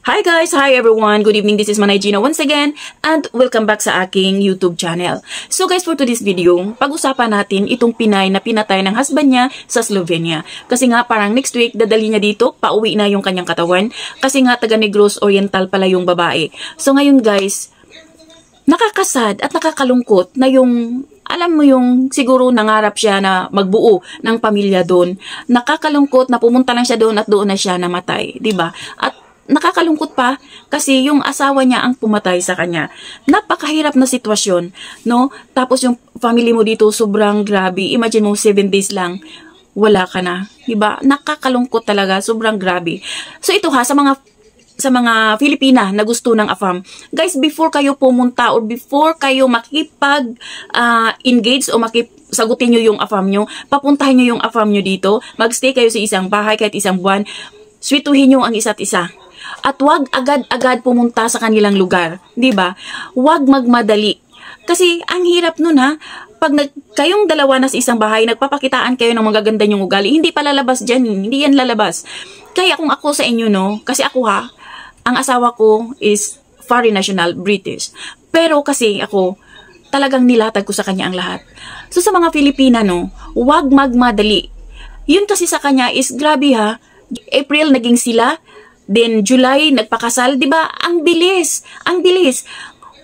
Hi guys! Hi everyone! Good evening, this is Manay Gina once again and welcome back sa aking YouTube channel. So guys, for today's video, pag-usapan natin itong Pinay na pinatay ng husband niya sa Slovenia. Kasi nga parang next week, dadali niya dito, pauwi na yung kanyang katawan. Kasi nga taga Negros Oriental pala yung babae. So ngayon guys, nakakasad at nakakalungkot na yung alam mo yung siguro nangarap siya na magbuo ng pamilya doon. Nakakalungkot na pumunta lang siya doon at doon na siya namatay, 'di ba? At nakakalungkot pa kasi yung asawa niya ang pumatay sa kanya. Napakahirap na sitwasyon, no? Tapos yung family mo dito sobrang grabe. Imagine mo 7 days lang wala ka na, 'di ba? Nakakalungkot talaga, sobrang grabe. So ito ha, sa mga Filipina na gusto ng AFAM, guys, before kayo pumunta or before kayo makipag-engage o sagutin nyo yung AFAM nyo, papuntahin nyo yung AFAM nyo dito, magstay kayo sa isang bahay kahit isang buwan, sweetuhin nyo ang isa't isa. At wag agad-agad pumunta sa kanilang lugar, 'di ba? Wag magmadali. Kasi ang hirap nun ha, pag kayong dalawa na sa isang bahay, nagpapakitaan kayo ng magaganda yung ugali, hindi pa lalabas dyan, hindi yan lalabas. Kaya kung ako sa inyo, no, kasi ako ha, ang asawa ko is foreign national, British. Pero kasi ako, talagang nilatag ko sa kanya ang lahat. So sa mga Filipina, no, wag magmadali. Yun kasi sa kanya is grabe ha, April naging sila, then July nagpakasal, 'di ba? Ang bilis, ang bilis.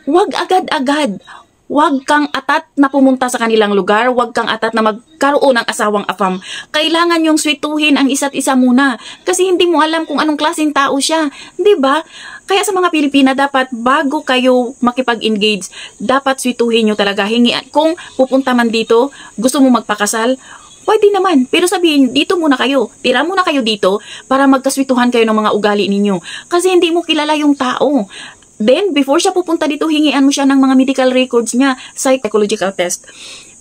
Huwag agad-agad. Huwag kang atat na pumunta sa kanilang lugar, huwag kang atat na magkaroon ng asawang AFAM. Kailangan yung sweetuhin ang isa't isa muna kasi hindi mo alam kung anong klaseng tao siya, 'di ba? Kaya sa mga Pilipina dapat bago kayo makipag-engage, dapat sweetuhin niyo talaga. Hingian kung pupunta man dito, gusto mo magpakasal, pwede naman, pero sabihin, dito muna kayo, tira muna kayo dito para magkaswituhan kayo ng mga ugali ninyo. Kasi hindi mo kilala yung tao. Then, before siya pupunta dito, hingian mo siya ng mga medical records niya, psychological test.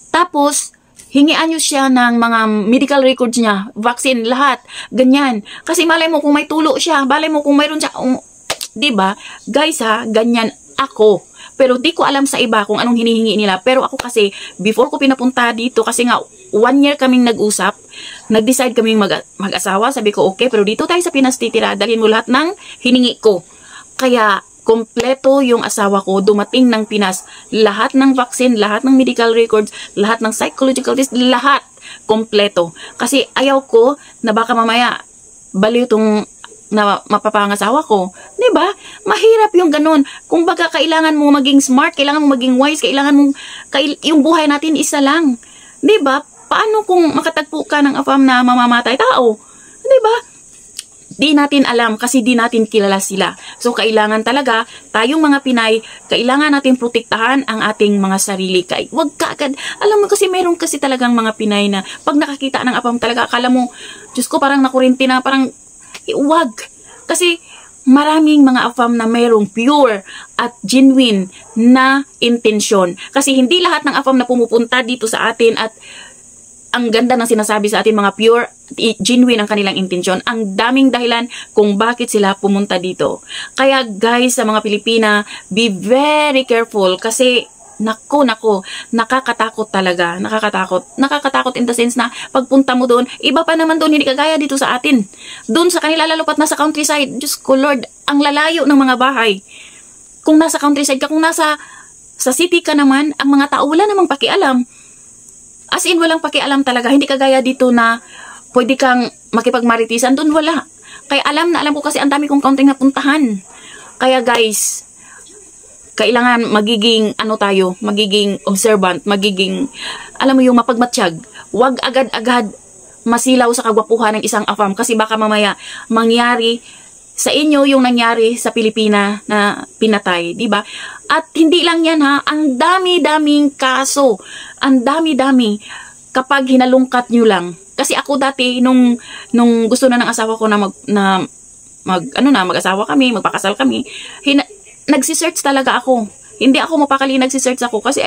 Tapos, hingian nyo siya ng mga medical records niya, vaccine, lahat, ganyan. Kasi malay mo kung may tulo siya, malay mo kung mayroon siya, diba? Guys ha, ganyan ako. Pero di ko alam sa iba kung anong hinihingi nila. Pero ako kasi, before ko pinapunta dito, kasi nga, 1 year kaming nag-usap, nag-decide kaming mag-asawa, sabi ko, okay, pero dito tayo sa Pinas titira, dalhin mo lahat ng hiningi ko. Kaya, kompleto yung asawa ko, dumating ng Pinas, lahat ng vaccine, lahat ng medical records, lahat ng psychological test, lahat, kompleto. Kasi ayaw ko na baka mamaya, baliw tong na mapapangasawa ko. 'Di ba? Mahirap yung ganun. Kung baga kailangan mo maging smart, kailangan mo maging wise, kailangan mo yung buhay natin isa lang. 'Di ba? Paano kung makatagpo ka ng AFAM na mamamatay tao? 'Di ba? Di natin alam kasi di natin kilala sila. So kailangan talaga tayong mga Pinay, kailangan natin protektahan ang ating mga sarili. Wag ka agad. Alam mo kasi meron kasi talagang mga Pinay na pag nakakita ng AFAM talaga akala mo, Diyos ko, parang nakurinti na, parang wag. Kasi maraming mga AFAM na mayroong pure at genuine na intensyon. Kasi hindi lahat ng AFAM na pumupunta dito sa atin at ang ganda ng sinasabi sa atin, mga pure, genuine ang kanilang intensyon. Ang daming dahilan kung bakit sila pumunta dito. Kaya guys, sa mga Pilipina, be very careful kasi Nako, nakakatakot talaga. Nakakatakot in the sense na pagpunta mo doon, iba pa naman doon, hindi kagaya dito sa atin. Doon sa kanila, lalo pat nasa countryside, Diyos ko Lord, ang lalayo ng mga bahay. Kung nasa countryside ka, kung nasa sa city ka naman, ang mga tao wala namang pakialam. As in, walang pakialam talaga. Hindi kagaya dito na pwede kang makipagmaritisan, doon wala. Kaya alam ko kasi ang dami kong counting na puntahan. Kaya guys, kailangan magiging magiging observant, magiging, alam mo yung mapagmatsyag. Huwag agad-agad masilaw sa kagwapuhan ng isang AFAM kasi baka mamaya mangyari sa inyo yung nangyari sa Pilipina na pinatay, di ba? At hindi lang yan ha, ang dami-daming kaso, ang dami-dami kapag hinalungkat nyo lang. Kasi ako dati nung gusto na ng asawa ko na mag-asawa kami, magpakasal kami, nagsisearch talaga ako. Hindi ako mapakali, nagsisearch ako kasi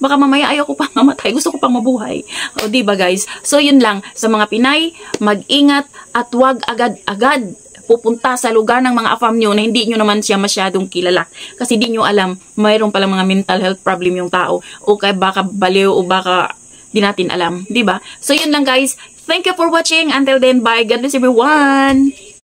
baka mamaya ayoko pang mamatay, gusto ko pang mabuhay. O diba guys? So yun lang, sa mga Pinay, mag-ingat at wag agad-agad pupunta sa lugar ng mga AFAM nyo na hindi nyo naman siya masyadong kilala. Kasi di nyo alam, mayroon palang mga mental health problem yung tao. O kaya baka baliw o baka di natin alam. Diba? So yun lang guys. Thank you for watching. Until then, bye. God bless everyone.